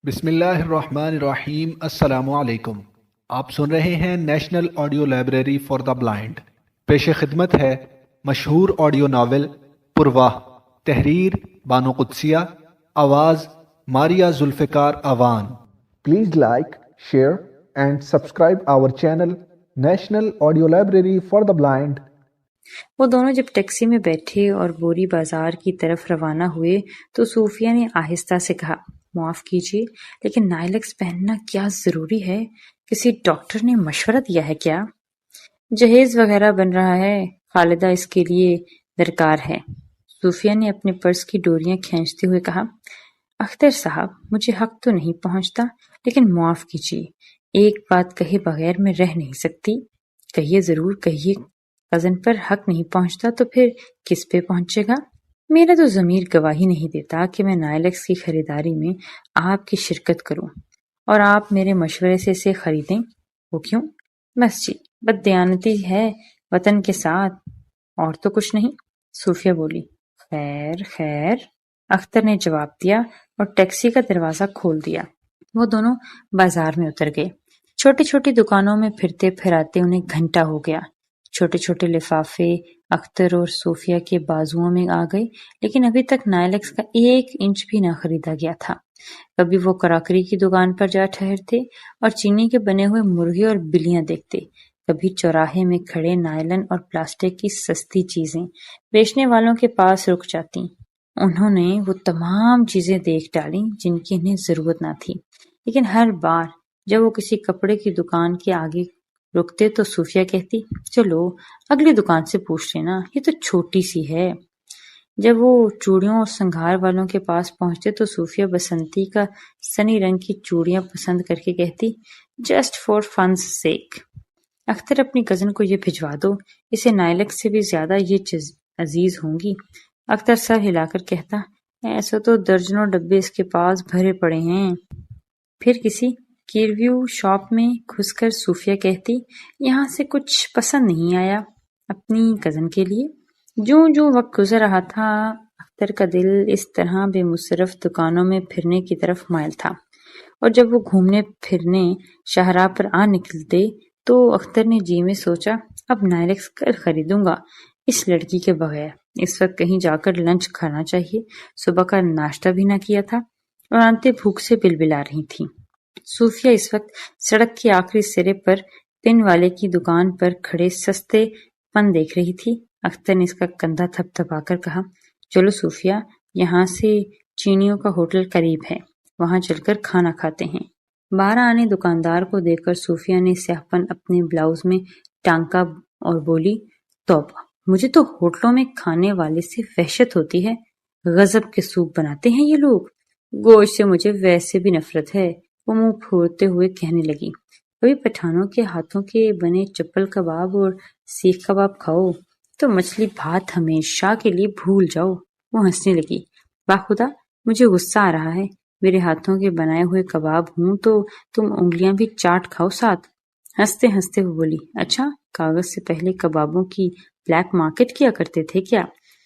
بسم اللہ الرحمن الرحیم۔ السلام علیکم۔ آپ سن رہے ہیں national audio library for the blind. پیش خدمت ہے مشہور آڈیو ناول پرواہ، تحریر بانو قدسیہ، آواز Maria Zulfiqar Awan. Please like, share and subscribe our channel national audio library for the blind. وہ دونوں جب ٹیکسی میں بیٹھے اور بوری بازار کی طرف روانہ ہوئے تو صوفیہ نے آہستہ سے کہا، معاف کیجیے لیکن نائلکس پہننا کیا ضروری ہے؟ کسی ڈاکٹر نے مشورہ دیا ہے کیا؟ جہیز وغیرہ بن رہا ہے، خالدہ اس کے لیے درکار ہے۔ صوفیہ نے اپنے پرس کی ڈوریاں کھینچتے ہوئے کہا، اختر صاحب مجھے حق تو نہیں پہنچتا لیکن معاف کیجیے، ایک بات کہے بغیر میں رہ نہیں سکتی۔ کہیے ضرور کہیے، کزن پر حق نہیں پہنچتا تو پھر کس پہ پہنچے گا؟ میرا تو ضمیر گواہی نہیں دیتا کہ میں نائلکس کی خریداری میں آپ کی شرکت کروں اور آپ میرے مشورے سے اسے خریدیں۔ وہ کیوں؟ بس جی، بددیانتی ہے وطن کے ساتھ، اور تو کچھ نہیں۔ صوفیہ بولی، خیر خیر، اختر نے جواب دیا اور ٹیکسی کا دروازہ کھول دیا۔ وہ دونوں بازار میں اتر گئے۔ چھوٹی چھوٹی دکانوں میں پھرتے پھراتے انہیں گھنٹہ ہو گیا۔ چھوٹے چھوٹے لفافے اختر اور صوفیہ کے بازوؤں میں آ گئے، لیکن ابھی تک نائلکس کا 1 انچ بھی نہ خریدا گیا تھا۔ کبھی وہ کراکری کی دکان پر جا ٹھہرتے اور چینی کے بنے ہوئے مرغے اور بلیاں دیکھتے، کبھی چوراہے میں کھڑے نائلن اور پلاسٹک کی سستی چیزیں بیچنے والوں کے پاس رک جاتی۔ انہوں نے وہ تمام چیزیں دیکھ ڈالیں جن کی انہیں ضرورت نہ تھی، لیکن ہر بار جب وہ کسی کپڑے کی دکان کے آگے رکتے تو صوفیہ کہتی، چلو اگلی دکان سے پوچھ لینا، یہ تو چھوٹی سی ہے۔ جب وہ چوڑیوں اور سنگھار والوں کے پاس پہنچتے تو صوفیہ بسنتی کا سنی رنگ کی چوڑیاں پسند کر کے کہتی، جسٹ فار فنز سیک۔ اختر اپنی کزن کو یہ بھجوا دو، اسے نائلکس سے بھی زیادہ یہ چیز عزیز ہوں گی۔ اختر سر ہلا کر کہتا، ایسے تو درجنوں ڈبے اس کے پاس بھرے پڑے ہیں۔ پھر کسی کیرویو شاپ میں گھس کر صوفیہ کہتی، یہاں سے کچھ پسند نہیں آیا اپنی کزن کے لیے۔ جوں جوں وقت گزر رہا تھا، اختر کا دل اس طرح بے مصرف دکانوں میں پھرنے کی طرف مائل تھا، اور جب وہ گھومنے پھرنے شاہراہ پر آ نکلتے تو اختر نے جی میں سوچا، اب نائلکس کل خریدوں گا اس لڑکی کے بغیر۔ اس وقت کہیں جا کر لنچ کھانا چاہیے، صبح کا ناشتہ بھی نہ کیا تھا اور آنتیں بھوک سے بلبلا رہی تھیں۔ صوفیہ اس وقت سڑک کے آخری سرے پر پن والے کی دکان پر کھڑے سستے پن دیکھ رہی تھی۔ اختر نے اس کا کندھا تھپ تھپا کر کہا، چلو صوفیہ، یہاں سے چینیوں کا ہوٹل قریب ہے، وہاں چل کر کھانا کھاتے ہیں۔ باہر آنے دکاندار کو دیکھ کر صوفیہ نے سیاہ پن اپنے بلاؤز میں ٹانکا اور بولی، توبہ، مجھے تو ہوٹلوں میں کھانے والے سے وحشت ہوتی ہے، غضب کے سوپ بناتے ہیں یہ لوگ۔ گوشت سے مجھے ویسے بھی نفرت ہے، وہ منہ پھوڑتے ہوئے کہنے لگی، کبھی پٹھانوں کے ہاتھوں کے بنے چپل کباب اور سیخ کباب کھاؤ تو مچھلی بھات ہمیشہ کے لیے بھول جاؤ۔ وہ ہنسنے لگی، باخدا مجھے غصہ آ رہا ہے، میرے ہاتھوں کے بنائے ہوئے کباب ہوں تو تم انگلیاں بھی چاٹ کھاؤ ساتھ۔ ہنستے ہنستے وہ بولی، اچھا کاغذ سے پہلے کبابوں کی بلیک مارکیٹ کیا کرتے تھے کیا؟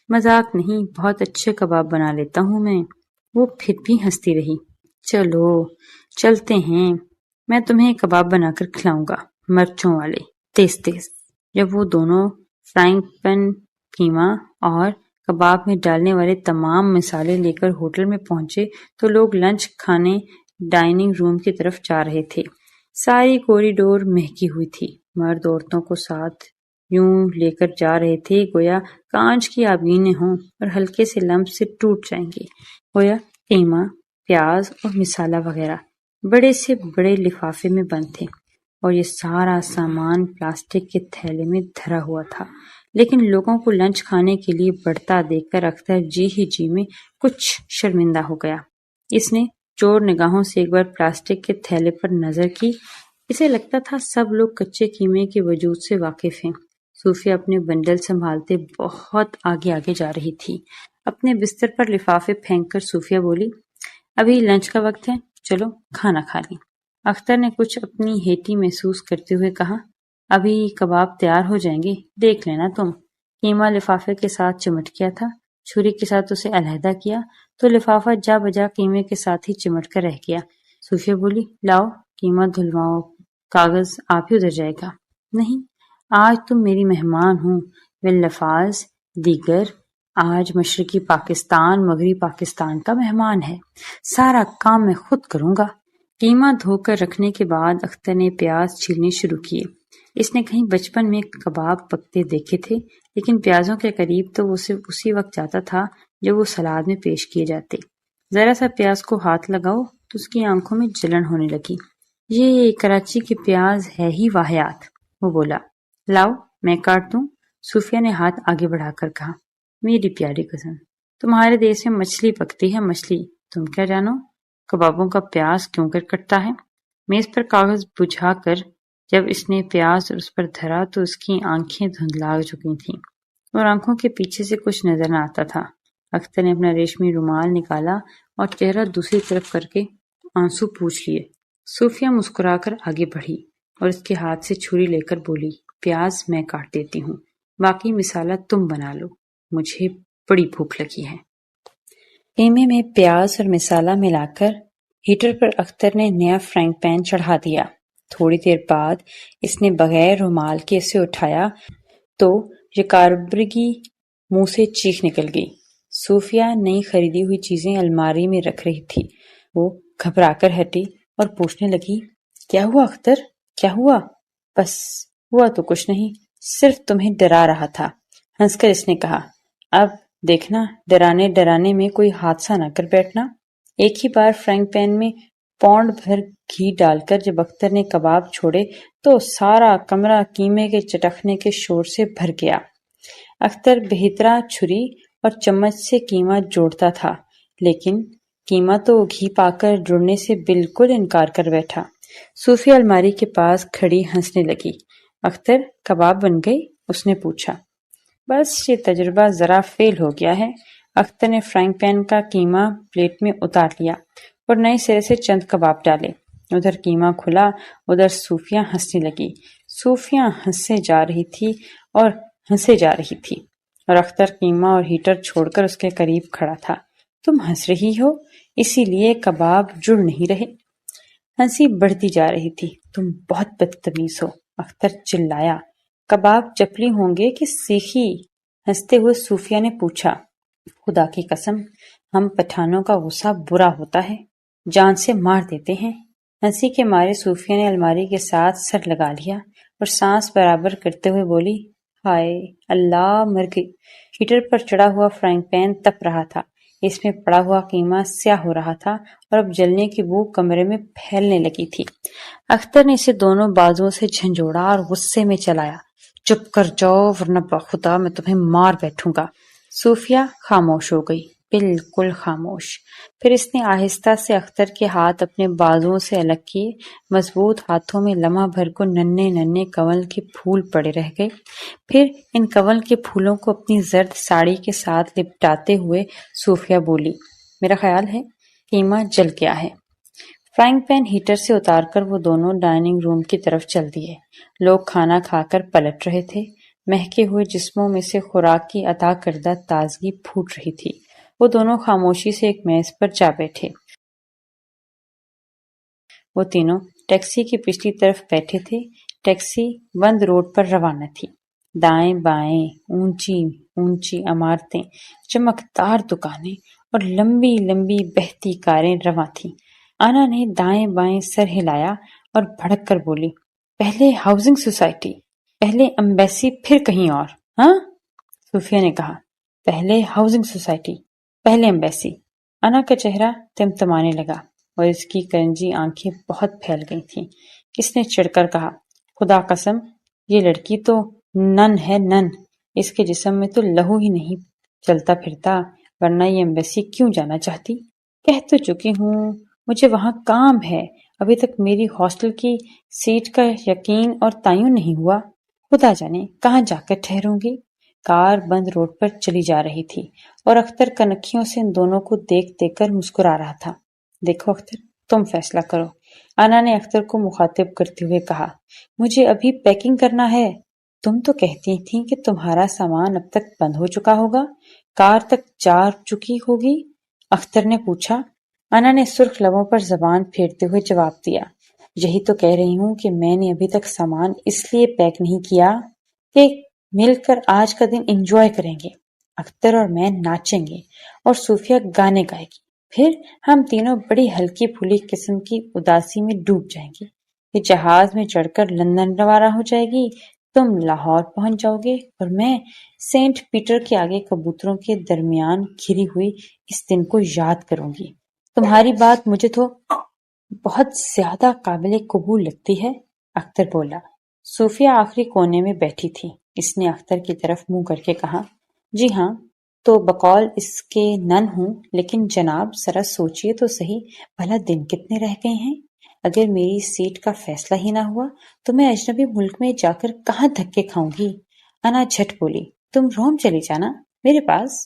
مذاق نہیں، بہت اچھے کباب بنا لیتا ہوں میں۔ وہ پھر بھی ہنستی رہی، چلو چلتے ہیں، میں تمہیں کباب بنا کر کھلاؤں گا، مرچوں والے، تیز تیز۔ جب وہ دونوں فرائنگ پین، قیمہ اور کباب میں ڈالنے والے تمام مسالے لے کر ہوٹل میں پہنچے تو لوگ لنچ کھانے ڈائننگ روم کی طرف جا رہے تھے۔ ساری کوریڈور مہکی ہوئی تھی، مرد عورتوں کو ساتھ یوں لے کر جا رہے تھے گویا کانچ کی آبینے ہوں اور ہلکے سے لمس سے ٹوٹ جائیں گے۔ گویا قیمہ، پیاز اور مسالہ وغیرہ بڑے سے بڑے لفافے میں بند تھے، اور یہ سارا سامان پلاسٹک کے تھیلے میں دھرا ہوا تھا۔ لیکن لوگوں کو لنچ کھانے کے لیے بڑھتا دیکھ کر اختر جی ہی جی میں کچھ شرمندہ ہو گیا۔ اس نے چور نگاہوں سے ایک بار پلاسٹک کے تھیلے پر نظر کی، اسے لگتا تھا سب لوگ کچے قیمے کے وجود سے واقف ہیں۔ صوفیہ اپنے بنڈل سنبھالتے بہت آگے آگے جا رہی تھی۔ اپنے بستر پر لفافے پھینک کر صوفیہ بولی، ابھی لنچ کا وقت ہے، چلو کھانا کھا لیں۔ اختر نے کچھ اپنی ہیٹی محسوس کرتے ہوئے کہا، ابھی کباب تیار ہو جائیں گے، دیکھ لینا تم۔ قیمہ لفافے کے ساتھ چمٹ گیا تھا، چھری کے ساتھ اسے علیحدہ کیا تو لفافہ جا بجا قیمے کے ساتھ ہی چمٹ کر رہ گیا۔ صوفیہ بولی لاؤ قیمت دھلواؤ، کاغذ آپ ہی ادھر جائے گا۔ نہیں، آج تم میری مہمان ہو باللفاظ دیگر، آج مشرقی پاکستان مغربی پاکستان کا مہمان ہے، سارا کام میں خود کروں گا۔ قیمہ دھو کر رکھنے کے بعد اختر نے پیاز چھیلنے شروع کیے۔ اس نے کہیں بچپن میں کباب پکتے دیکھے تھے، لیکن پیازوں کے قریب تو وہ صرف اسی وقت جاتا تھا جب وہ سلاد میں پیش کیے جاتے۔ ذرا سا پیاز کو ہاتھ لگاؤ تو اس کی آنکھوں میں جلن ہونے لگی۔ یہ کراچی کی پیاز ہے ہی واہیات، وہ بولا۔ لاؤ میں کاٹ دوں، صوفیہ نے ہاتھ آگے بڑھا کر کہا۔ میری پیاری کزن، تمہارے دیس میں مچھلی پکتی ہے، مچھلی، تم کیا جانو کبابوں کا پیاز کیوں کر کٹتا ہے؟ میز پر کاغذ بجھا کر جب اس نے پیاز اس پر دھرا تو اس کی آنکھیں دھندلا چکی تھیں اور آنکھوں کے پیچھے سے کچھ نظر نہ آتا تھا۔ اختر نے اپنا ریشمی رومال نکالا اور چہرہ دوسری طرف کر کے آنسو پوچھ لیے۔ صوفیہ مسکرا کر آگے بڑھی اور اس کے ہاتھ سے چھری لے کر بولی، پیاز میں کاٹ دیتی ہوں، باقی مسالہ تم بنا لو، مجھے بڑی بھوک لگی ہے۔ قیمے میں پیاز اور مسالہ ملا کر ہیٹر پر اختر نے نیا فرائنگ پین چڑھا دیا۔ تھوڑی دیر بعد اس نے بغیر رومال کے اسے اٹھایا تو یکاربگی منہ سے چیخ نکل گئی۔ صوفیہ نئی خریدی ہوئی چیزیں الماری میں رکھ رہی تھی۔ وہ گھبرا کر ہٹی اور پوچھنے لگی، کیا ہوا اختر، کیا ہوا؟ بس ہوا تو کچھ نہیں، صرف تمہیں ڈرا رہا تھا، ہنس کر اس نے کہا۔ اب دیکھنا ڈرانے ڈرانے میں کوئی حادثہ نہ کر بیٹھنا۔ ایک ہی بار فرائنگ پین میں پاؤنڈ بھر گھی ڈال کر جب اختر نے کباب چھوڑے تو سارا کمرہ قیمے کے چٹکنے کے شور سے بھر گیا۔ اختر بہترا چھری اور چمچ سے قیمہ جوڑتا تھا، لیکن قیمہ تو گھی پا کر جڑنے سے بالکل انکار کر بیٹھا۔ صوفیہ الماری کے پاس کھڑی ہنسنے لگی۔ اختر کباب بن گئی؟ اس نے پوچھا۔ بس یہ تجربہ ذرا فیل ہو گیا ہے۔ اختر نے فرائنگ پین کا قیمہ پلیٹ میں اتار لیا اور نئے سرے سے چند کباب ڈالے۔ ادھر قیمہ کھلا، ادھر صوفیہ ہنسنے لگی۔ صوفیہ ہنسے جا رہی تھی اور ہنسے جا رہی تھی اور اختر قیمہ اور ہیٹر چھوڑ کر اس کے قریب کھڑا تھا۔ تم ہنس رہی ہو، اسی لیے کباب جڑ نہیں رہے۔ ہنسی بڑھتی جا رہی تھی۔ تم بہت بدتمیز ہو، اختر چلایا۔ کباب چپلی ہوں گے کہ سیخی؟ ہنستے ہوئے صوفیہ نے پوچھا۔ خدا کی قسم، ہم پٹھانوں کا غصہ برا ہوتا ہے، جان سے مار دیتے ہیں۔ ہنسی کے مارے صوفیہ نے الماری کے ساتھ سر لگا لیا اور سانس برابر کرتے ہوئے بولی، ہائے اللہ، مر گئی۔ ہیٹر پر چڑھا ہوا فرائنگ پین تپ رہا تھا، اس میں پڑا ہوا قیمہ سیاہ ہو رہا تھا اور اب جلنے کی بو کمرے میں پھیلنے لگی تھی۔ اختر نے اسے دونوں بازوؤں سے جھنجھوڑا اور غصے میں چلایا، چپ کر جاؤ ورنہ بخدا میں تمہیں مار بیٹھوں گا۔ صوفیہ خاموش ہو گئی، بالکل خاموش۔ پھر اس نے آہستہ سے اختر کے ہاتھ اپنے بازوؤں سے الگ کیے۔ مضبوط ہاتھوں میں لمحہ بھر کو ننھے ننھے کنول کے پھول پڑے رہ گئے۔ پھر ان کنول کے پھولوں کو اپنی زرد ساڑی کے ساتھ لپٹاتے ہوئے صوفیہ بولی، میرا خیال ہے قیمہ جل گیا ہے۔ فرائنگ پین ہیٹر سے اتار کر وہ دونوں ڈائننگ روم کی طرف چل دیے۔ لوگ کھانا کھا کر پلٹ رہے تھے۔ مہکے ہوئے جسموں میں سے خوراک کی عطا کردہ تازگی پھوٹ رہی تھی۔ وہ دونوں خاموشی سے ایک میز پر جا بیٹھے۔ وہ تینوں ٹیکسی کی پچھلی طرف بیٹھے تھے۔ ٹیکسی بند روڈ پر روانہ تھی۔ دائیں بائیں اونچی اونچی عمارتیں، چمکدار دکانیں اور لمبی لمبی بہتی کاریں رواں تھیں۔ آنا نے دائیں بائیں سر ہلایا اور بھڑک کر بولی، پہلے ہاؤسنگ سوسائٹی، پہلے ایمبیسی، پھر کہیں اور؟ ہاں؟ صوفیہ نے کہا، پہلے ہاؤسنگ سوسائٹی، پہلے ایمبیسی۔ انا کا چہرہ تمتمانے لگا اور اس کی کرنجی آنکھیں بہت پھیل گئی تھیں۔ اس نے چڑھ کر کہا، خدا قسم، یہ لڑکی تو نن ہے، نن۔ اس کے جسم میں تو لہو ہی نہیں چلتا پھرتا، ورنہ یہ ایمبیسی کیوں جانا چاہتی؟ کہہ تو چکی ہوں مجھے وہاں کام ہے، ابھی تک میری ہاسٹل کی سیٹ کا یقین اور تعین نہیں ہوا، خدا جانے کہاں جا کر ٹھہروں گی۔ کار بند روڈ پر چلی جا رہی تھی اور اختر کنکھیوں سے ان دونوں کو دیکھ دیکھ کر مسکرا رہا تھا۔ دیکھو اختر، تم فیصلہ کرو، انا نے اختر کو مخاطب کرتے ہوئے کہا۔ مجھے ابھی پیکنگ کرنا ہے۔ تم تو کہتی تھیں کہ تمہارا سامان اب تک بند ہو چکا ہوگا، کار تک جا چکی ہوگی، اختر نے پوچھا۔ انا نے سرخ لبوں پر زبان پھیرتے ہوئے جواب دیا، یہی تو کہہ رہی ہوں کہ میں نے ابھی تک سامان اس لیے پیک نہیں کیا کہ مل کر آج کا دن انجوائے کریں گے۔ اختر اور میں ناچیں گے اور صوفیہ گانے گائے گی، پھر ہم تینوں بڑی ہلکی پھولی قسم کی اداسی میں ڈوب جائیں گے۔ یہ جہاز میں چڑھ کر لندن روانہ ہو جائے گی، تم لاہور پہنچ جاؤ گے اور میں سینٹ پیٹر کے آگے کبوتروں کے درمیان گھری ہوئی اس دن کو یاد کروں گی۔ تمہاری بات مجھے تو بہت زیادہ قابل قبول لگتی ہے، اختر بولا۔ صوفیہ آخری کونے میں بیٹھی تھی۔ اس نے اختر کی طرف منہ کر کے کہا، جی ہاں، تو بقول اس کے نن ہوں، لیکن جناب ذرا سوچئے تو صحیح، بھلا دن کتنے رہ گئے ہیں؟ اگر میری سیٹ کا فیصلہ ہی نہ ہوا تو میں اجنبی ملک میں جا کر کہاں دھکے کھاؤں گی؟ انا جھٹ بولی، تم روم چلی جانا میرے پاس۔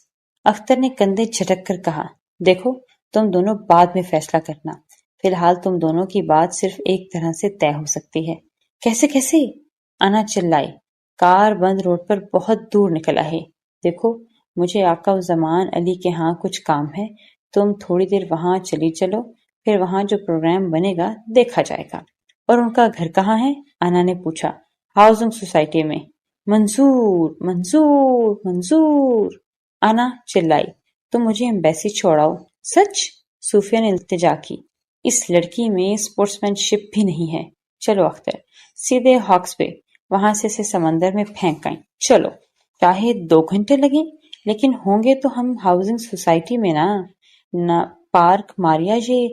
اختر نے کندھے جھٹک کر کہا، دیکھو تم دونوں بعد میں فیصلہ کرنا، فی الحال تم دونوں کی بات صرف ایک طرح سے طے ہو سکتی ہے۔ کیسے؟ انا چلائی، کار بند روڈ پر بہت دور نکل آئے۔ دیکھو مجھے آقا زمان علی کے ہاں کچھ کام ہے، تم تھوڑی دیر وہاں چلی چلو، پھر وہاں جو پروگرام بنے گا دیکھا جائے گا۔ اور ان کا گھر کہاں ہے؟ انا نے پوچھا۔ ہاؤسنگ سوسائٹی میں۔ منظور منظور منظور، انا چلائی، تم مجھے ایمبیسی چھوڑاؤ۔ سچ؟ صوفیہ نے التجا کی۔ اس لڑکی میں اسپورٹس مین شپ بھی نہیں ہے۔ چلو اختر، سیدھے ہاکس بے، وہاں سے اسے سمندر میں پھینک آئیں۔ چلو، چاہے 2 گھنٹے لگیں، لیکن ہوں گے تو ہم ہاؤسنگ سوسائٹی میں نہ پارک ماریا۔ یہ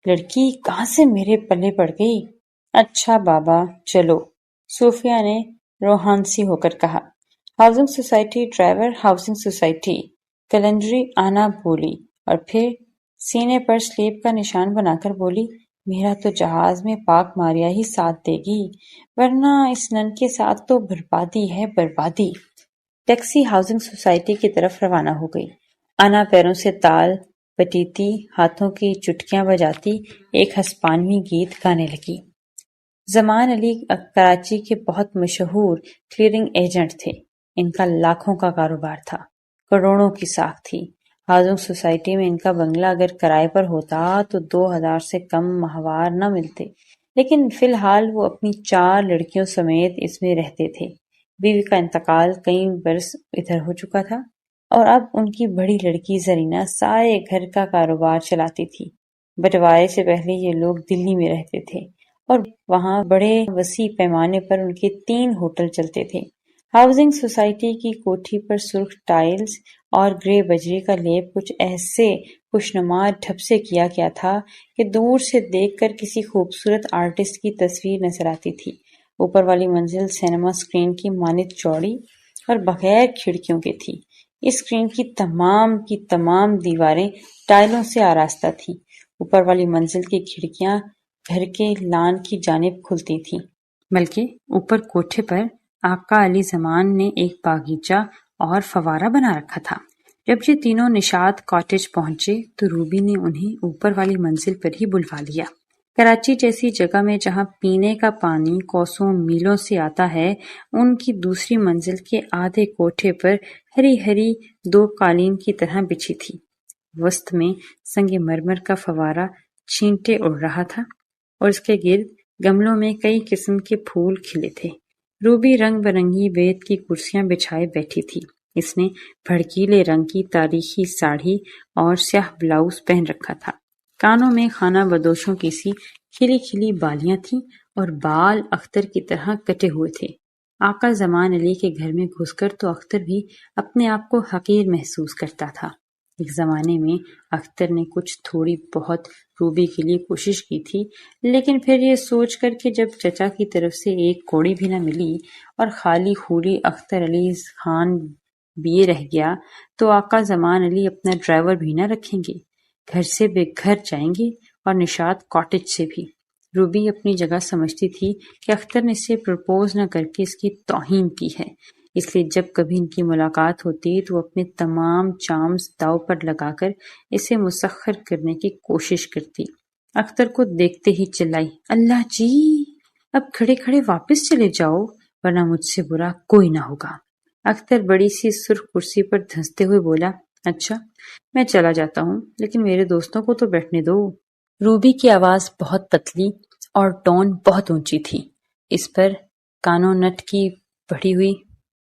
لڑکی کہاں سے میرے پلے پڑ گئی؟ اچھا بابا چلو، صوفیہ نے روحانسی ہو کر کہا۔ Housing society driver, housing society کیلنڈری، آنا بولی، اور پھر سینے پر سلیپ کا نشان بنا کر بولی، میرا تو جہاز میں پاک ماریا ہی ساتھ دے گی، ورنہ اس نن کے ساتھ تو بربادی ہے بربادی۔ ٹیکسی ہاؤسنگ سوسائٹی کی طرف روانہ ہو گئی۔ انا پیروں سے تال پٹیتی، ہاتھوں کی چٹکیاں بجاتی ایک ہسپانوی گیت گانے لگی۔ زمان علی کراچی کے بہت مشہور کلیئرنگ ایجنٹ تھے۔ ان کا لاکھوں کا کاروبار تھا، کروڑوں کی ساکھ تھی۔ ہاؤسنگ سوسائٹی میں ان کا بنگلہ اگر کرائے پر ہوتا تو 2000 سے کم ماہوار نہ ملتے، لیکن فی الحال وہ اپنی 4 لڑکیوں سمیت اس میں رہتے تھے۔ بیوی کا انتقال کئی برس ادھر ہو چکا تھا، اور اب ان کی بڑی لڑکی زرینہ سارے گھر کا کاروبار چلاتی تھی۔ بٹوارے سے پہلے یہ لوگ دلی میں رہتے تھے، اور وہاں بڑے وسیع پیمانے پر ان کے 3 ہوٹل چلتے تھے۔ ہاؤسنگ سوسائٹی کی کوٹھی پر سرخ ٹائلز اور گرے بجری کا لیپ کچھ ایسے خوشنما ڈھب سے کیا گیا تھا کہ دور سے دیکھ کر کسی خوبصورت آرٹسٹ کی تصویر نظر آتی تھی۔ اوپر والی منزل سینما اسکرین کی مانند چوڑی اور بغیر کھڑکیوں کے تھی۔ اس اسکرین کی تمام دیواریں ٹائلوں سے آراستہ تھیں۔ اوپر والی منزل کی کھڑکیاں گھر کے لان کی جانب کھلتی تھیں، بلکہ اوپر کوٹھے پر آقا علی زمان نے ایک باغیچہ اور فوارہ بنا رکھا تھا۔ جب یہ تینوں نشاط کاٹیج پہنچے تو روبی نے انہیں اوپر والی منزل پر ہی بلوا لیا۔ کراچی جیسی جگہ میں جہاں پینے کا پانی کوسوں میلوں سے آتا ہے، ان کی دوسری منزل کے آدھے کوٹھے پر ہری ہری 2 قالین کی طرح بچھی تھی۔ وسط میں سنگ مرمر کا فوارہ چھینٹے اڑ رہا تھا، اور اس کے گرد گملوں میں کئی قسم کے پھول کھلے تھے۔ روبی رنگ برنگی بیت کی کرسیاں بچھائے بیٹھی تھی۔ اس نے بھڑکیلے رنگ کی تاریخی ساڑھی اور سیاہ بلاؤز پہن رکھا تھا۔ کانوں میں خانہ بدوشوں کی سی کھلی کھلی بالیاں تھیں، اور بال اختر کی طرح کٹے ہوئے تھے۔ آقا زمان علی کے گھر میں گھس کر تو اختر بھی اپنے آپ کو حقیر محسوس کرتا تھا۔ ایک زمانے میں اختر نے کچھ تھوڑی بہت روبی کے لیے کوشش کی تھی، لیکن پھر یہ سوچ کر کہ جب چچا کی طرف سے ایک کوڑی بھی نہ ملی اور خالی خولی اختر علی خان بیے رہ گیا، تو آقا زمان علی اپنا ڈرائیور بھی نہ رکھیں گے، گھر سے بے گھر جائیں گے، اور نشاط کاٹیج سے بھی۔ روبی اپنی جگہ سمجھتی تھی کہ اختر نے اسے پرپوز نہ کر کے اس کی توہین کی ہے، اس لیے جب کبھی ان کی ملاقات ہوتی تو وہ اپنے تمام چارمز داؤ پر لگا کر اسے مسخر کرنے کی کوشش کرتی۔ اختر کو دیکھتے ہی چلائی، اللہ جی، اب کھڑے کھڑے واپس چلے جاؤ، ورنہ مجھ سے برا کوئی نہ ہوگا۔ اختر بڑی سی سرخ کرسی پر دھنستے ہوئے بولا، اچھا میں چلا جاتا ہوں لیکن میرے دوستوں کو تو بیٹھنے دو۔ روبی کی آواز بہت پتلی اور ٹون بہت اونچی تھی۔ اس پر کانوں نٹ کی پڑھی ہوئی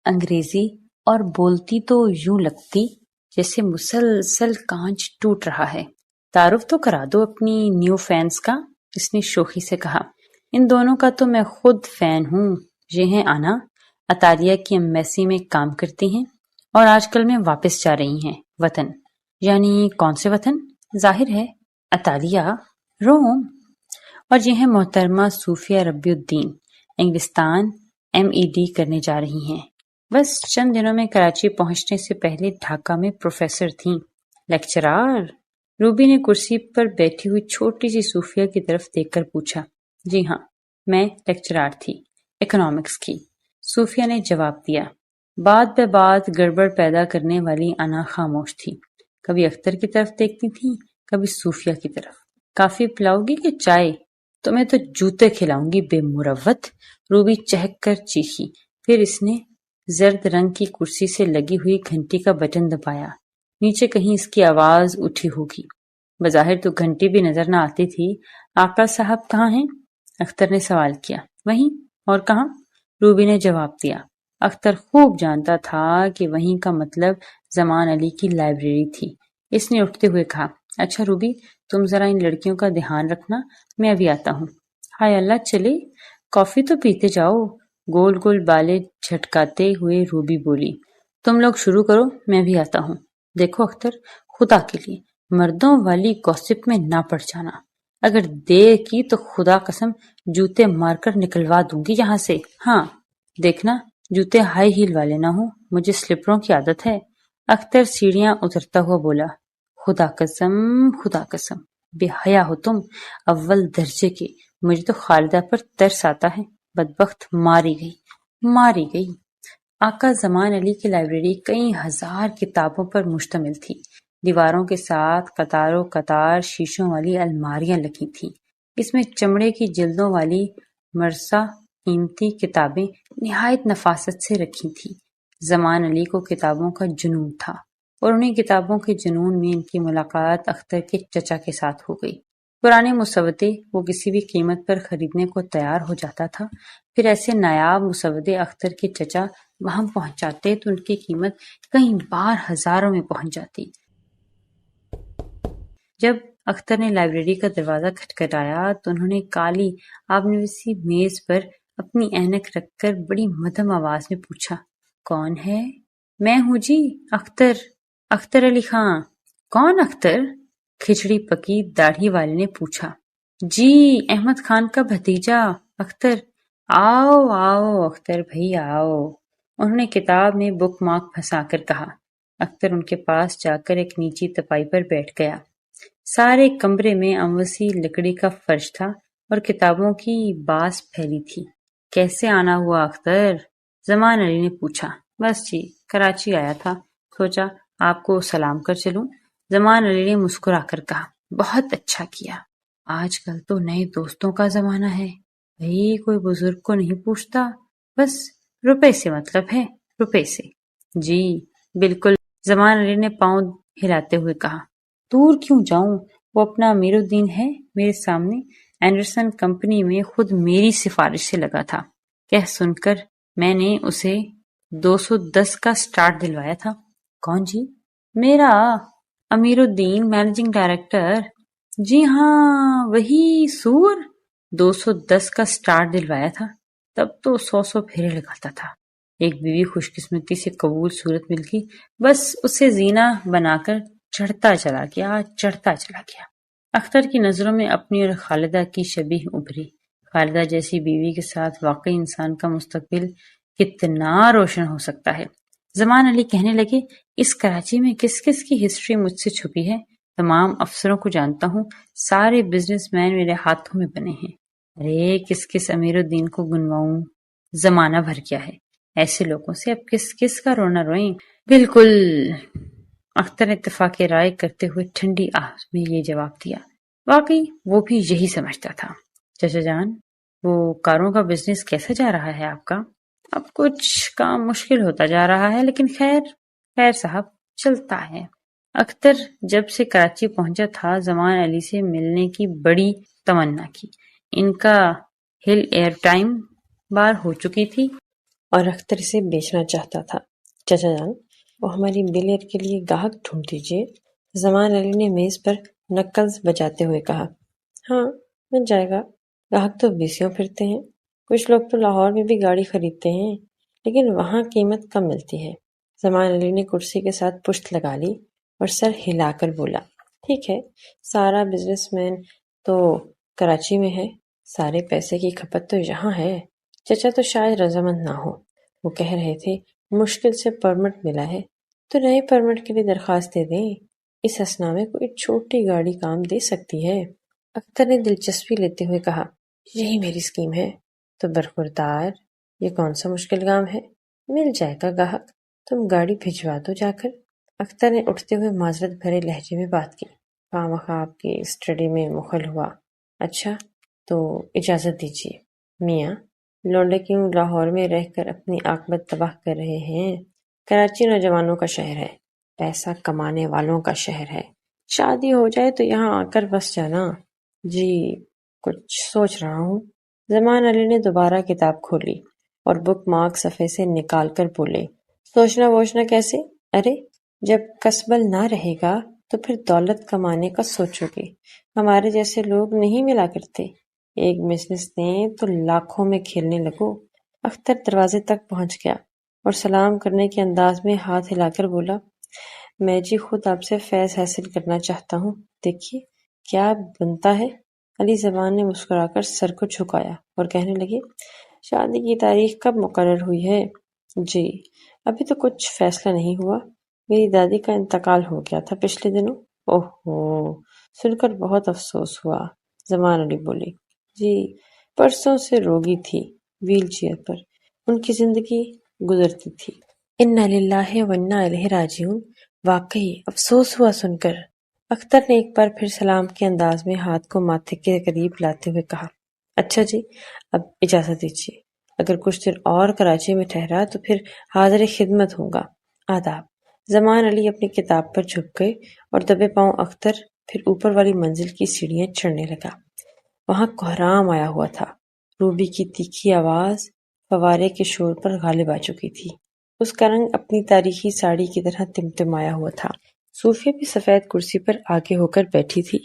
انگریزی اور بولتی تو یوں لگتی جیسے مسلسل کانچ ٹوٹ رہا ہے۔ تعارف تو کرا دو اپنی نیو فینس کا، اس نے شوخی سے کہا۔ ان دونوں کا تو میں خود فین ہوں۔ یہ ہیں آنا، اطالیہ کی ایمبیسی میں کام کرتی ہیں اور آج کل میں واپس جا رہی ہیں وطن۔ یعنی کون سے وطن؟ ظاہر ہے اطالیہ، روم۔ اور یہ ہیں محترمہ صوفیہ ربیع الدین، انگلستان MED کرنے جا رہی ہیں۔ بس چند دنوں میں کراچی پہنچنے سے پہلے ڈھاکہ میں پروفیسر تھیں۔ لیکچرار؟ روبی نے کرسی پر بیٹھی ہوئی چھوٹی سی صوفیہ کی طرف دیکھ کر پوچھا۔ جی ہاں، میں لیکچرار تھی، اکنامکس کی، صوفیہ نے جواب دیا۔ بات بے بات گڑبڑ پیدا کرنے والی انا خاموش تھی، کبھی اختر کی طرف دیکھتی تھی، کبھی صوفیہ کی طرف۔ کافی پلاؤ گی کہ چائے؟ تمہیں تو جوتے کھلاؤں گی بے مروت، روبی چہک کر چیخی۔ پھر اس نے زرد رنگ کی کرسی سے لگی ہوئی گھنٹی کا بٹن دبایا۔ نیچے کہیں اس کی آواز اٹھی ہوگی۔ بظاہر تو گھنٹی بھی نظر نہ آتی تھی۔ آقا صاحب کہاں ہیں؟ اختر نے سوال کیا۔ وہیں، اور کہاں؟ روبی نے جواب دیا۔ اختر خوب جانتا تھا کہ وہیں کا مطلب زمان علی کی لائبریری تھی۔ اس نے اٹھتے ہوئے کہا، اچھا روبی، تم ذرا ان لڑکیوں کا دھیان رکھنا، میں ابھی آتا ہوں۔ ہائے اللہ، چلے؟ کافی تو پیتے جاؤ، گول گول بالیں جھٹکاتے ہوئے روبی بولی۔ تم لوگ شروع کرو، میں بھی آتا ہوں۔ دیکھو اختر، خدا کے لیے مردوں والی گوسپ میں نہ پڑ جانا۔ اگر دیر کی تو خدا قسم جوتے مار کر نکلوا دوں گی یہاں سے۔ ہاں دیکھنا جوتے ہائی ہیل والے نہ ہوں، مجھے سلپروں کی عادت ہے۔ اختر سیڑھیاں اترتا ہوا بولا۔ خدا قسم، خدا قسم، بے حیا ہو تم، اول درجے کے۔ مجھے تو خالدہ پر ترس آتا ہے، بدبخت ماری گئی، ماری گئی۔ آقا زمان علی کی لائبریری کئی ہزار کتابوں پر مشتمل تھی۔ دیواروں کے ساتھ قطاروں قطار شیشوں والی الماریاں لگی تھیں۔ اس میں چمڑے کی جلدوں والی مرصع قیمتی کتابیں نہایت نفاست سے رکھی تھیں۔ زمان علی کو کتابوں کا جنون تھا اور انہیں کتابوں کے جنون میں ان کی ملاقات اختر کے چچا کے ساتھ ہو گئی۔ پرانے مسودے وہ کسی بھی قیمت پر خریدنے کو تیار ہو جاتا تھا۔ پھر ایسے نایاب مسودے اختر کے چچا وہاں پہنچاتے تو ان کی قیمت کئی بار ہزاروں میں پہنچ جاتی۔ جب اختر نے لائبریری کا دروازہ کھٹکھٹایا تو انہوں نے کالی آبنویسی میز پر اپنی اینک رکھ کر بڑی مدھم آواز میں پوچھا، کون ہے؟ میں ہوں جی، اختر، اختر علی خان۔ کون اختر؟ کھچڑی پکی داڑھی والے نے پوچھا۔ جی، احمد خان کا بھتیجا اختر۔ آؤ آؤ اختر بھائی آؤ، انہوں نے کتاب میں بک مارک پھنسا کر کہا۔ اختر ان کے پاس جا کر ایک نیچی تپائی پر بیٹھ گیا۔ سارے کمرے میں اموسی لکڑی کا فرش تھا اور کتابوں کی باس پھیلی تھی۔ کیسے آنا ہوا اختر؟ زمان علی نے پوچھا۔ بس جی، کراچی آیا تھا، سوچا آپ کو سلام کر چلوں۔ زمان علی نے مسکرا کر کہا، بہت اچھا کیا۔ آج کل تو نئے دوستوں کا زمانہ ہے، بھئی کوئی بزرگ کو نہیں پوچھتا، بس روپے سے مطلب ہے، روپے سے۔ جی بالکل، زمان علی نے پاؤں ہلاتے ہوئے کہا۔ دور کیوں جاؤں، وہ اپنا امیر الدین ہے میرے سامنے، اینڈرسن کمپنی میں خود میری سفارش سے لگا تھا۔ کہہ سن کر میں نے اسے 210 کا سٹارٹ دلوایا تھا۔ کون جی؟ میرا امیر الدین، مینیجنگ ڈائریکٹر۔ جی ہاں وہی سور، 210 کا سٹارٹ دلوایا تھا، تب تو 100 پھیرے لگاتا تھا۔ ایک بیوی خوش قسمتی سے قبول صورت مل گئی، بس اسے زینہ بنا کر چڑھتا چلا گیا، چڑھتا چلا گیا۔ اختر کی نظروں میں اپنی اور خالدہ کی شبیہ ابھری۔ خالدہ جیسی بیوی کے ساتھ واقعی انسان کا مستقبل کتنا روشن ہو سکتا ہے۔ زمان علی کہنے لگے، اس کراچی میں کس کس کی ہسٹری مجھ سے چھپی ہے؟ تمام افسروں کو جانتا ہوں، سارے بزنس مین میرے ہاتھوں میں بنے ہیں۔ ارے کس کس امیر الدین کو گنواؤں، زمانہ بھر کیا ہے، ایسے لوگوں سے اب کس کس کا رونا روئیں۔ بالکل، اختر نے اتفاق رائے کرتے ہوئے ٹھنڈی آہ میں یہ جواب دیا۔ واقعی وہ بھی یہی سمجھتا تھا۔ چچا جان، وہ کاروں کا بزنس کیسا جا رہا ہے آپ کا؟ اب کچھ کام مشکل ہوتا جا رہا ہے، لیکن خیر صاحب چلتا ہے۔ اختر جب سے کراچی پہنچا تھا زمان علی سے ملنے کی بڑی تمنا کی۔ ان کا ہل ایئر ٹائم بار ہو چکی تھی اور اختر اسے بیچنا چاہتا تھا۔ چچا جان، وہ ہماری بلیئر کے لیے گاہک ڈھونڈ دیجیے۔ زمان علی نے میز پر نکلز بجاتے ہوئے کہا۔ ہاں، مل جائے گا۔ گاہک تو بیسیوں پھرتے ہیں۔ کچھ لوگ تو لاہور میں بھی گاڑی خریدتے ہیں، لیکن وہاں قیمت کم ملتی ہے۔ زمان علی نے کرسی کے ساتھ پشت لگا لی اور سر ہلا کر بولا، ٹھیک ہے، سارا بزنس مین تو کراچی میں ہے، سارے پیسے کی کھپت تو یہاں ہے۔ چچا تو شاید رضامند نہ ہو، وہ کہہ رہے تھے مشکل سے پرمٹ ملا ہے تو نئے پرمٹ کے لیے درخواست دے دیں، اس اسنا میں کوئی چھوٹی گاڑی کام دے سکتی ہے۔ اختر نے دلچسپی لیتے ہوئے کہا، یہی میری اسکیم ہے۔ تو برخوردار، یہ کون سا مشکل کام ہے؟ مل جائے گا گاہک، تم گاڑی بھجوا دو جا کر۔ اختر نے اٹھتے ہوئے معذرت بھرے لہجے میں بات کی، خواہ آپ کی اسٹڈی میں مخل ہوا۔ اچھا، تو اجازت دیجیے۔ میاں، لونڈے کیوں لاہور میں رہ کر اپنی عاقبت تباہ کر رہے ہیں؟ کراچی نوجوانوں کا شہر ہے، پیسہ کمانے والوں کا شہر ہے۔ شادی ہو جائے تو یہاں آ کر بس جانا۔ جی، کچھ سوچ رہا ہوں۔ زمان علی نے دوبارہ کتاب کھولی اور بک مارک صفحے سے نکال کر بولے، سوچنا ووچنا کیسے؟ ارے، جب کسبل نہ رہے گا تو پھر دولت کمانے کا سوچو گے۔ ہمارے جیسے لوگ نہیں ملا کرتے، ایک بزنس دیں تو لاکھوں میں کھیلنے لگو۔ اختر دروازے تک پہنچ گیا اور سلام کرنے کے انداز میں ہاتھ ہلا کر بولا، میں جی خود آپ سے فیض حاصل کرنا چاہتا ہوں، دیکھیے کیا بنتا ہے۔ علی زبان نے مسکرا کر سر کو جھکایا اور کہنے لگے، شادی کی تاریخ کب مقرر ہوئی ہے؟ جی، ابھی تو کچھ فیصلہ نہیں ہوا، میری دادی کا انتقال ہو گیا تھا پچھلے دنوں۔ اوہو، سن کر بہت افسوس ہوا۔ زمان علی بولی، جی، پرسوں سے روگی تھی، ویل چیئر پر، ان کی زندگی گزرتی تھی۔ انا للہ و انا الیہ راجعون، واقعی افسوس ہوا سن کر۔ اختر نے ایک بار پھر سلام کے انداز میں ہاتھ کو ماتھے کے قریب لاتے ہوئے کہا، اچھا جی، اب اجازت دیجیے، اگر کچھ دیر اور کراچی میں ٹھہرا تو پھر حاضر خدمت ہوں گا۔ آداب۔ زمان علی اپنی کتاب پر جھک گئے اور دبے پاؤں اختر پھر اوپر والی منزل کی سیڑھیاں چڑھنے لگا۔ وہاں کوہرام آیا ہوا تھا، روبی کی تیکھی آواز فوارے کے شور پر غالب آ چکی تھی، اس کا رنگ اپنی تاریخی ساڑی کی طرح تمتمایا ہوا تھا۔ صوفیہ بھی سفید کرسی پر آگے ہو کر بیٹھی تھی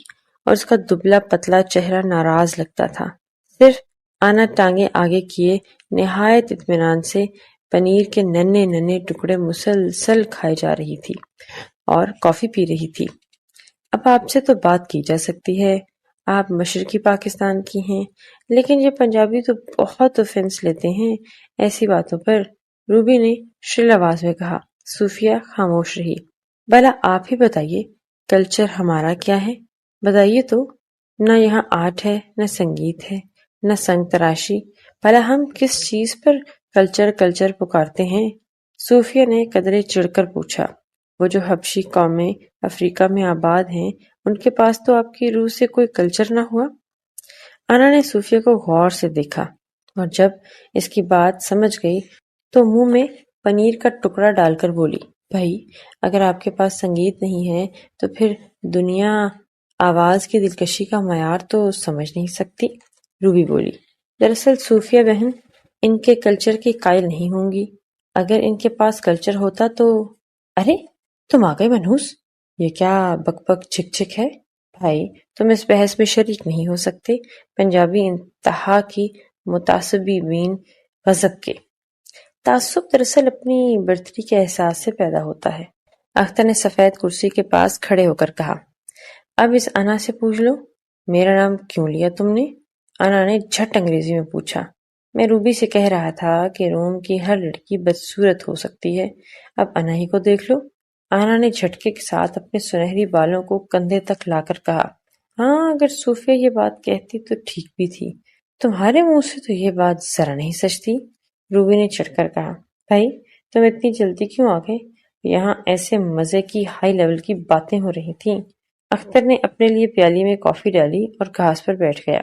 اور اس کا دبلا پتلا چہرہ ناراض لگتا تھا، صرف آنا ٹانگیں آگے کیے نہایت اطمینان سے پنیر کے ننھے ننھے ٹکڑے مسلسل کھائے جا رہی تھی اور کافی پی رہی تھی۔ اب آپ سے تو بات کی جا سکتی ہے، آپ مشرقی پاکستان کی ہیں، لیکن یہ پنجابی تو بہت آفینس لیتے ہیں ایسی باتوں پر، روبی نے شرل آواز میں کہا۔ صوفیہ خاموش رہی۔ بھلا آپ ہی بتائیے، کلچر ہمارا کیا ہے؟ بتائیے تو۔ نہ یہاں آرٹ ہے، نہ سنگیت ہے، نہ سنگ تراشی، بھلا ہم کس چیز پر کلچر کلچر پکارتے ہیں؟ صوفیہ نے قدرے چڑھ کر پوچھا، وہ جو حبشی قومیں افریقہ میں آباد ہیں، ان کے پاس تو آپ کی روح سے کوئی کلچر نہ ہوا؟ انا نے صوفیہ کو غور سے دیکھا اور جب اس کی بات سمجھ گئی تو منہ میں پنیر کا ٹکڑا ڈال کر بولی، بھائی، اگر آپ کے پاس سنگیت نہیں ہے تو پھر دنیا آواز کی دلکشی کا معیار تو سمجھ نہیں سکتی۔ روبی بولی، دراصل صوفیہ بہن ان کے کلچر کی قائل نہیں ہوں گی، اگر ان کے پاس کلچر ہوتا تو… ارے، تم آ گئے منحوس، یہ کیا بک بک چھک چھک ہے؟ بھائی، تم اس بحث میں شریک نہیں ہو سکتے۔ پنجابی انتہا کی متعصبین غضب کے۔ تعصب دراصل اپنی برتری کے احساس سے پیدا ہوتا ہے، اختر نے سفید کرسی کے پاس کھڑے ہو کر کہا۔ اب اس انا سے پوچھ لو، میرا نام کیوں لیا تم نے؟ انا نے جھٹ انگریزی میں پوچھا۔ میں روبی سے کہہ رہا تھا کہ روم کی ہر لڑکی بدصورت ہو سکتی ہے، اب انا ہی کو دیکھ لو۔ انا نے جھٹکے کے ساتھ اپنے سنہری بالوں کو کندھے تک لا کر کہا، ہاں، اگر صوفیہ یہ بات کہتی تو ٹھیک بھی تھی، تمہارے منہ سے تو یہ بات ذرا نہیں سچتی۔ روبی نے چڑھ کر کہا، بھائی، تم اتنی جلدی کیوں آ گئے؟ یہاں ایسے مزے کی ہائی لیول کی باتیں ہو رہی تھیں۔ اختر نے اپنے لیے پیالی میں کافی ڈالی اور گھاس پر بیٹھ گیا۔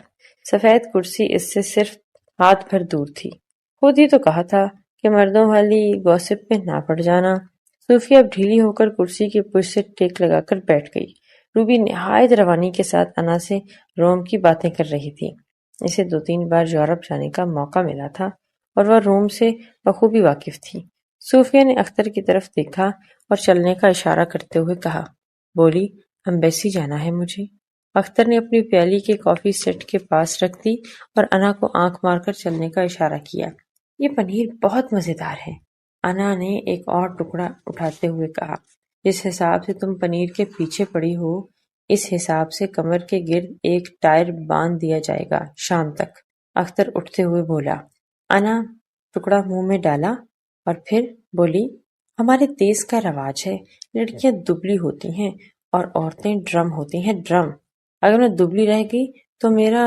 سفید کرسی اس سے صرف ہاتھ بھر دور تھی۔ خود ہی تو کہا تھا کہ مردوں والی گوسپ میں نہ پڑ جانا۔ صوفیہ اب ڈھیلی ہو کر کرسی کے پشت سے ٹیک لگا کر بیٹھ گئی۔ روبی نہایت روانی کے ساتھ انا سے روم کی باتیں کر رہی تھی۔ اسے 2-3 بار یورپ جانے کا موقع ملا تھا اور وہ روم سے بخوبی واقف تھی۔ صوفیہ نے اختر کی طرف دیکھا اور چلنے کا اشارہ کرتے ہوئے کہا، بولی امبیسی جانا ہے مجھے۔ اختر نے اپنی پیالی کے کافی سیٹ کے پاس رکھ دی اور انا کو آنکھ مار کر چلنے کا اشارہ کیا۔ یہ پنیر بہت مزیدار ہے، انا نے ایک اور ٹکڑا اٹھاتے ہوئے کہا۔ جس حساب سے تم پنیر کے پیچھے پڑی ہو، اس حساب سے کمر کے گرد ایک ٹائر باندھ دیا جائے گا شام تک۔ اختر اٹھتے ہوئے بولا۔ انا ٹکڑا منہ میں ڈالا اور پھر بولی، ہمارے دیس کا رواج ہے، لڑکیاں دبلی ہوتی ہیں اور عورتیں ڈرم ہوتی ہیں، ڈرم۔ اگر میں دبلی رہ گئی تو میرا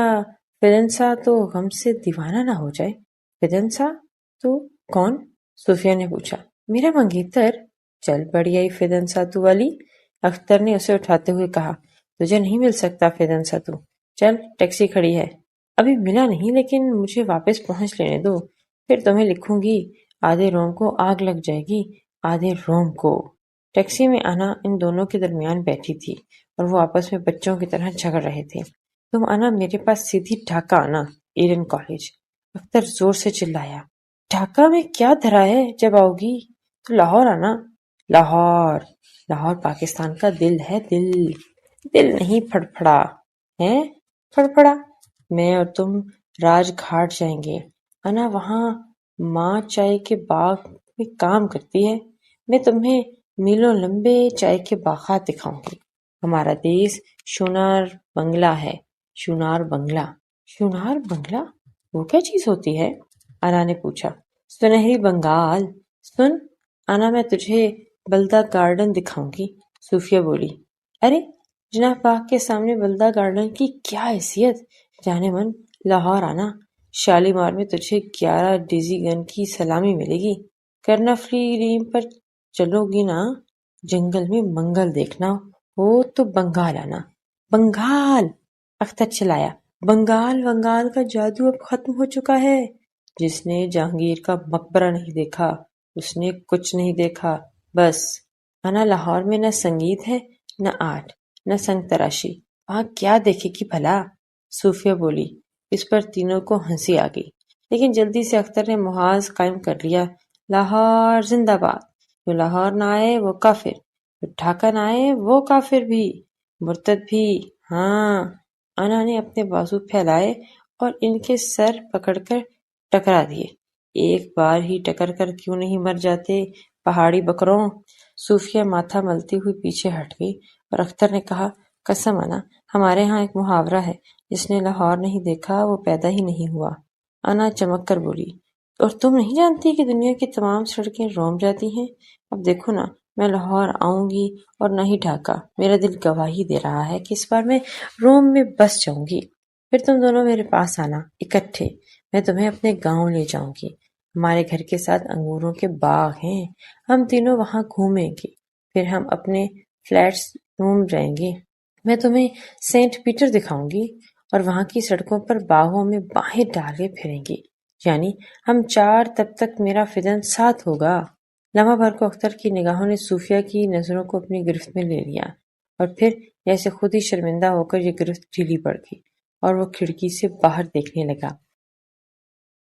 فیدنسا تو غم سے دیوانہ نہ ہو جائے۔ فیدنسا؟ تو کون؟ صوفیہ نے پوچھا۔ میرا منگیتر۔ چل پڑی آئی فیدنسا تو والی، اختر نے اسے اٹھاتے ہوئے کہا۔ تجھے نہیں مل سکتا فیدنسا تو، چل ٹیکسی کھڑی ہے۔ ابھی ملا نہیں لیکن مجھے واپس پہنچ لینے دو، پھر تمہیں لکھوں گی، آدھے روم کو آگ لگ جائے گی، آدھے روم کو۔ ٹیکسی میں انا ان دونوں کے درمیان بیٹھی تھی اور وہ آپس میں بچوں کی طرح جھگڑ رہے تھے۔ تم انا میرے پاس سیدھی ڈھاکہ آنا، ایڈن کالج۔ اختر زور سے چلایا۔ ڈھاکہ میں کیا دھرا ہے؟ جب آؤ گی تو لاہور آنا۔ لاہور؟ لاہور پاکستان کا دل ہے، دل۔ دل نہیں پھڑپھڑا ہے، پھڑپڑا۔ میں اور تم راج گھاٹ جائیں گے، انا وہاں ماں چائے کے باغ میں کام کرتی ہے، میں تمہیں میلوں لمبے چائے کے باغات دکھاؤں گی۔ ہمارا دیس شونار بنگلہ ہے، شونار بنگلہ۔ شونار بنگلہ؟ وہ کیا چیز ہوتی ہے؟ انا نے پوچھا۔ سنہری بنگال۔ سن انا، میں تجھے بلدہ گارڈن دکھاؤں گی، صوفیہ بولی۔ ارے جناح باغ کے سامنے بلدہ گارڈن کی کیا حیثیت؟ جانے من لاہور آنا، شالیمار میں تجھے 11 ڈیزی گن کی سلامی ملے گی۔ کرنا فری ریم پر چلو گی نا، جنگل میں منگل دیکھنا ہو تو بنگال آنا۔ بنگال؟ اختر چلایا۔ بنگال ونگال کا جادو اب ختم ہو چکا ہے۔ جس نے جہانگیر کا مقبرہ نہیں دیکھا اس نے کچھ نہیں دیکھا، بس۔ انا لاہور میں نہ سنگیت ہے، نہ آرٹ، نہ سنگ تراشی، وہاں کیا دیکھے گی بھلا؟ صوفیہ بولی۔ اس پر تینوں کو ہنسی آ گئی، لیکن جلدی سے اختر نے محاذ قائم کر لیا۔ لاہور زندہ باد، جو لاہور نہ آئے وہ کافر، جو ڈھاکہ نہ آئے وہ کافر بھی، مرتد بھی۔ ہاں۔ انا نے اپنے بازو پھیلائے اور ان کے سر پکڑ کر ٹکرا دیے۔ ایک بار ہی ٹکر کر کیوں نہیں مر جاتے پہاڑی بکروں؟ صوفیہ ماتھا ملتی ہوئی پیچھے ہٹ گئی اور اختر نے کہا، قسم انا، ہمارے ہاں ایک محاورہ ہے، جس نے لاہور نہیں دیکھا وہ پیدا ہی نہیں ہوا۔ انا چمک کر بولی، اور تم نہیں جانتی کہ دنیا کی تمام سڑکیں روم جاتی ہیں؟ اب دیکھو نا، میں لاہور آؤں گی اور نہ ہی ڈھاکہ، میرا دل گواہی دے رہا ہے کہ اس بار میں روم میں بس جاؤں گی۔ پھر تم دونوں میرے پاس آنا، اکٹھے، میں تمہیں اپنے گاؤں لے جاؤں گی۔ ہمارے گھر کے ساتھ انگوروں کے باغ ہیں، ہم تینوں وہاں گھومیں گے، پھر ہم اپنے فلیٹس روم جائیں گے۔ میں تمہیں سینٹ پیٹر دکھاؤں گی اور وہاں کی سڑکوں پر باغوں میں باہیں ڈالے پھریں گے، یعنی ہم 4، تب تک میرا فدن ساتھ ہوگا۔ لمحہ بھر کو اختر کی نگاہوں نے صوفیہ کی نظروں کو اپنی گرفت میں لے لیا اور پھر جیسے خود ہی شرمندہ ہو کر یہ گرفت ڈھیلی پڑ گئی اور وہ کھڑکی سے باہر دیکھنے لگا۔